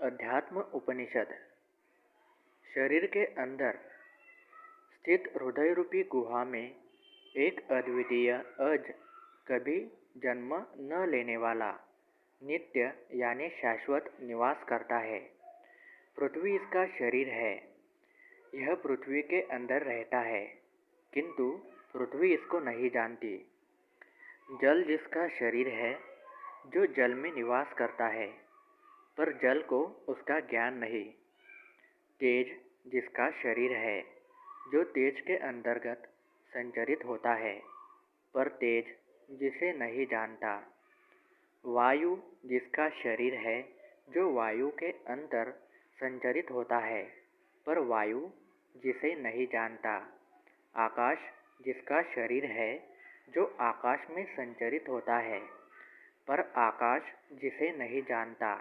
अध्यात्म उपनिषद। शरीर के अंदर स्थित हृदय रूपी गुहा में एक अद्वितीय अज कभी जन्म न लेने वाला नित्य यानी शाश्वत निवास करता है। पृथ्वी इसका शरीर है। यह पृथ्वी के अंदर रहता है, किंतु पृथ्वी इसको नहीं जानती। जल जिसका शरीर है, जो जल में निवास करता है, पर जल को उसका ज्ञान नहीं। तेज जिसका शरीर है, जो तेज के अंतर्गत संचरित होता है, पर तेज जिसे नहीं जानता। वायु जिसका शरीर है, जो वायु के अंतर संचरित होता है, पर वायु जिसे नहीं जानता। आकाश जिसका शरीर है, जो आकाश में संचरित होता है, पर आकाश जिसे नहीं जानता।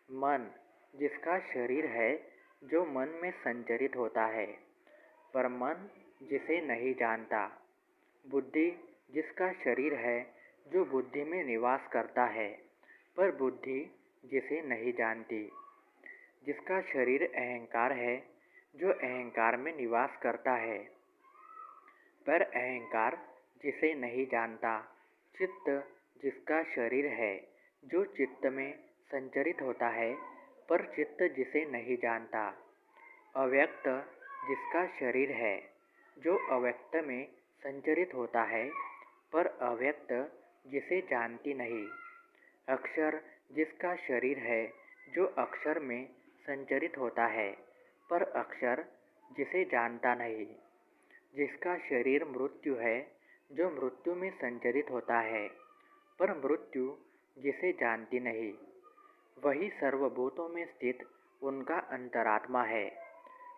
मन जिसका शरीर है, जो मन में संचरित होता है, पर मन जिसे नहीं जानता। बुद्धि जिसका शरीर है, जो बुद्धि में निवास करता है, पर बुद्धि जिसे नहीं जानती। जिसका शरीर अहंकार है, जो अहंकार में निवास करता है, पर अहंकार जिसे नहीं जानता। चित्त जिसका शरीर है, जो चित्त में संचरित होता है, पर चित्त जिसे नहीं जानता। अव्यक्त जिसका शरीर है, जो अव्यक्त में संचरित होता है, पर अव्यक्त जिसे जानती नहीं। अक्षर जिसका शरीर है, जो अक्षर में संचरित होता है, पर अक्षर जिसे जानता नहीं। जिसका शरीर मृत्यु है, जो मृत्यु में संचरित होता है, पर मृत्यु जिसे जानती नहीं। वही सर्वभूतों में स्थित उनका अंतरात्मा है।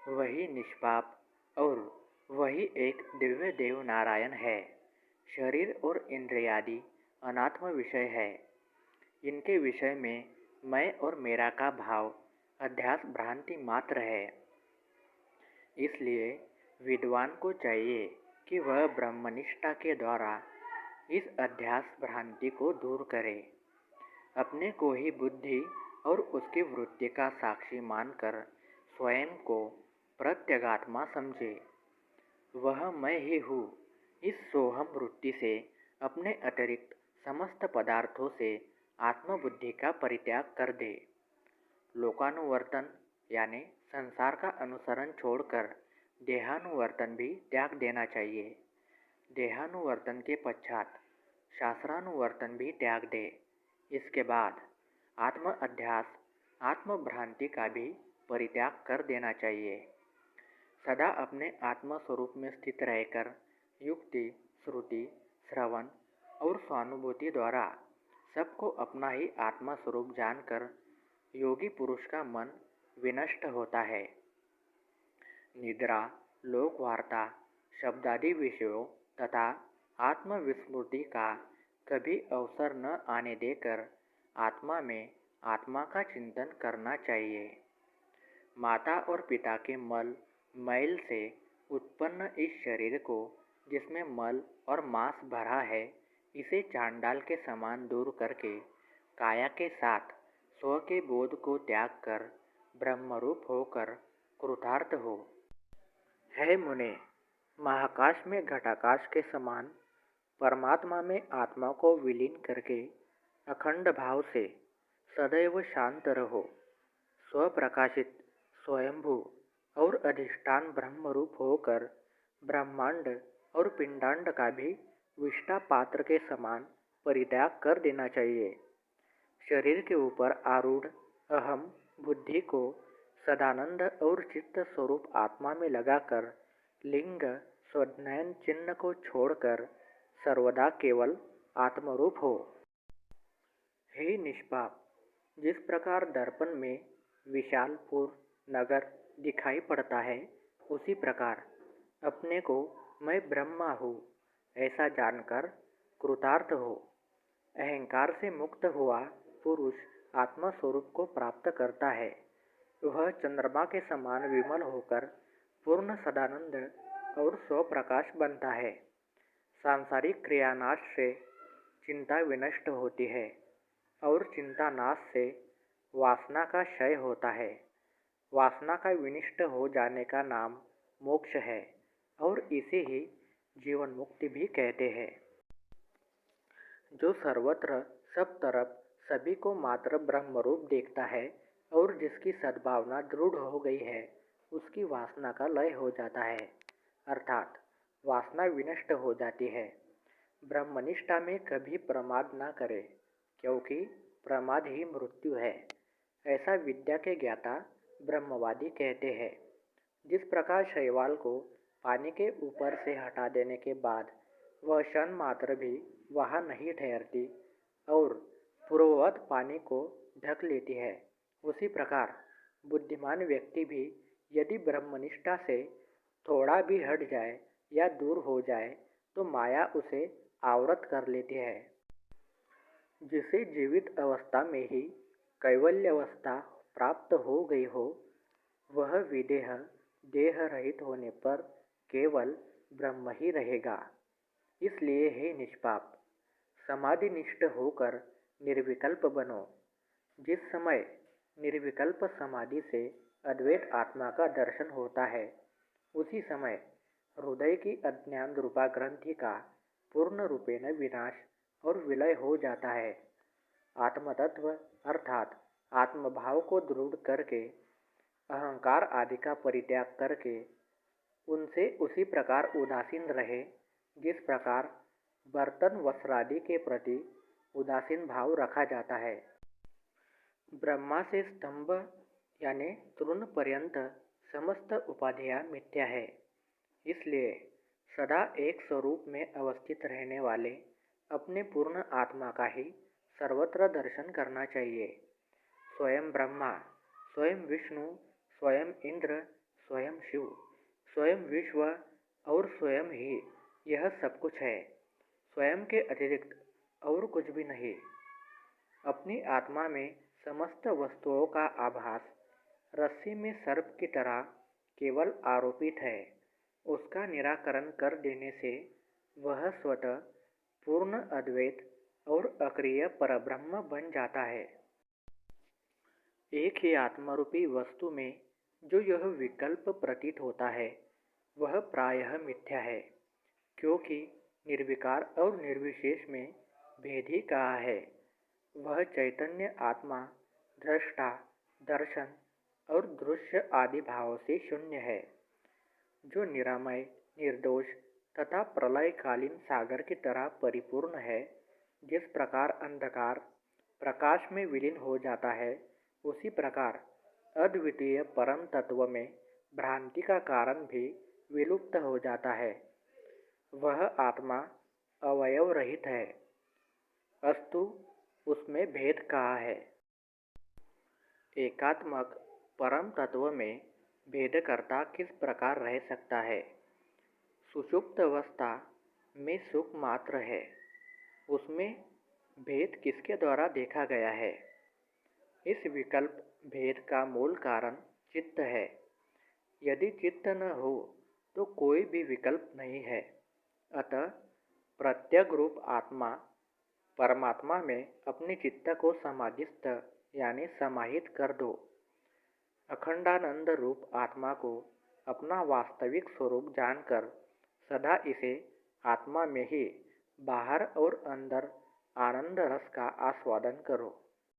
वही निष्पाप और वही एक दिव्य देव नारायण है। शरीर और इंद्रियादि अनात्म विषय है। इनके विषय में मैं और मेरा का भाव अध्यास भ्रांति मात्र है। इसलिए विद्वान को चाहिए कि वह ब्रह्मनिष्ठा के द्वारा इस अध्यास भ्रांति को दूर करे। अपने को ही बुद्धि और उसकी वृत्ति का साक्षी मानकर स्वयं को प्रत्यगात्मा समझे। वह मैं ही हूँ। इस सोहम वृत्ति से अपने अतिरिक्त समस्त पदार्थों से आत्मबुद्धि का परित्याग कर दे। लोकानुवर्तन यानी संसार का अनुसरण छोड़कर देहानुवर्तन भी त्याग देना चाहिए। देहानुवर्तन के पश्चात शास्त्रानुवर्तन भी त्याग दे। इसके बाद आत्म अध्यास आत्म भ्रांति का भी परित्याग कर देना चाहिए। सदा अपने आत्म स्वरूप में स्थित रहकर युक्ति, श्रुति, श्रवण और स्वानुभूति द्वारा सबको अपना ही आत्मा स्वरूप जानकर योगी पुरुष का मन विनष्ट होता है। निद्रा, लोकवार्ता, शब्दादि विषयों तथा आत्मविस्मृति का कभी अवसर न आने देकर आत्मा में आत्मा का चिंतन करना चाहिए। माता और पिता के मैल से उत्पन्न इस शरीर को, जिसमें मल और मांस भरा है, इसे चांडाल के समान दूर करके काया के साथ स्व के बोध को त्याग कर ब्रह्मरूप होकर कृतार्थ हो। हे मुने, महाकाश में घटाकाश के समान परमात्मा में आत्मा को विलीन करके अखंड भाव से सदैव शांत रहो। स्वप्रकाशित, स्वयंभू और अधिष्ठान ब्रह्मरूप होकर ब्रह्मांड और पिंडांड का भी विष्ठा पात्र के समान परित्याग कर देना चाहिए। शरीर के ऊपर आरूढ़ अहम बुद्धि को सदानंद और चित्त स्वरूप आत्मा में लगाकर लिंग स्वज्ञान चिन्ह को छोड़कर सर्वदा केवल आत्मरूप हो। हे निष्पाप, जिस प्रकार दर्पण में विशालपुर नगर दिखाई पड़ता है, उसी प्रकार अपने को मैं ब्रह्मा हूँ ऐसा जानकर कृतार्थ हो। अहंकार से मुक्त हुआ पुरुष आत्मा स्वरूप को प्राप्त करता है। वह चंद्रमा के समान विमल होकर पूर्ण सदानंद और स्वप्रकाश बनता है। सांसारिक क्रियानाश से चिंता विनष्ट होती है और चिंता नाश से वासना का क्षय होता है। वासना का विनिष्ट हो जाने का नाम मोक्ष है और इसे ही जीवन मुक्ति भी कहते हैं। जो सर्वत्र सब तरफ सभी को मात्र ब्रह्मरूप देखता है और जिसकी सद्भावना दृढ़ हो गई है, उसकी वासना का लय हो जाता है, अर्थात वासना विनष्ट हो जाती है। ब्रह्मनिष्ठा में कभी प्रमाद न करे, क्योंकि प्रमाद ही मृत्यु है, ऐसा विद्या के ज्ञाता ब्रह्मवादी कहते हैं। जिस प्रकार शैवाल को पानी के ऊपर से हटा देने के बाद वह क्षण मात्र भी वहाँ नहीं ठहरती और पूर्ववत पानी को ढक लेती है, उसी प्रकार बुद्धिमान व्यक्ति भी यदि ब्रह्मनिष्ठा से थोड़ा भी हट जाए या दूर हो जाए तो माया उसे आवृत कर लेती है। जिसे जीवित अवस्था में ही कैवल्य अवस्था प्राप्त हो गई हो, वह विदेह देह रहित होने पर केवल ब्रह्म ही रहेगा। इसलिए हे निष्पाप, समाधिनिष्ठ होकर निर्विकल्प बनो। जिस समय निर्विकल्प समाधि से अद्वैत आत्मा का दर्शन होता है, उसी समय हृदय की अज्ञान रूपा ग्रंथि का पूर्ण रूपेण विनाश और विलय हो जाता है। आत्मतत्व अर्थात आत्मभाव को दृढ़ करके अहंकार आदि का परित्याग करके उनसे उसी प्रकार उदासीन रहे जिस प्रकार बर्तन वस्त्रादि के प्रति उदासीन भाव रखा जाता है। ब्रह्मा से स्तंभ यानी तृण पर्यंत समस्त उपाधियां मिथ्या है। इसलिए सदा एक स्वरूप में अवस्थित रहने वाले अपने पूर्ण आत्मा का ही सर्वत्र दर्शन करना चाहिए। स्वयं ब्रह्मा, स्वयं विष्णु, स्वयं इंद्र, स्वयं शिव, स्वयं विश्व और स्वयं ही यह सब कुछ है। स्वयं के अतिरिक्त और कुछ भी नहीं। अपनी आत्मा में समस्त वस्तुओं का आभास रस्सी में सर्प की तरह केवल आरोपित है। उसका निराकरण कर देने से वह स्वतः पूर्ण अद्वैत और अक्रिय परब्रह्म बन जाता है। एक ही आत्मरूपी वस्तु में जो यह विकल्प प्रतीत होता है, वह प्रायः मिथ्या है, क्योंकि निर्विकार और निर्विशेष में भेद ही कहा है। वह चैतन्य आत्मा दृष्टा, दर्शन और दृश्य आदि भाव से शून्य है, जो निरामय, निर्दोष तथा प्रलयकालीन सागर की तरह परिपूर्ण है। जिस प्रकार अंधकार प्रकाश में विलीन हो जाता है, उसी प्रकार अद्वितीय परम तत्व में भ्रांति का कारण भी विलुप्त हो जाता है। वह आत्मा अवयव रहित है, अस्तु उसमें भेद कहा है। एकात्मक परम तत्व में भेदकर्ता किस प्रकार रह सकता है? सुषुप्त अवस्था में सुख मात्र है, उसमें भेद किसके द्वारा देखा गया है? इस विकल्प भेद का मूल कारण चित्त है। यदि चित्त न हो तो कोई भी विकल्प नहीं है। अतः प्रत्यग रूप आत्मा परमात्मा में अपने चित्त को समाधिस्थ यानी समाहित कर दो। अखंडानंद रूप आत्मा को अपना वास्तविक स्वरूप जानकर सदा इसे आत्मा में ही बाहर और अंदर आनंद रस का आस्वादन करो।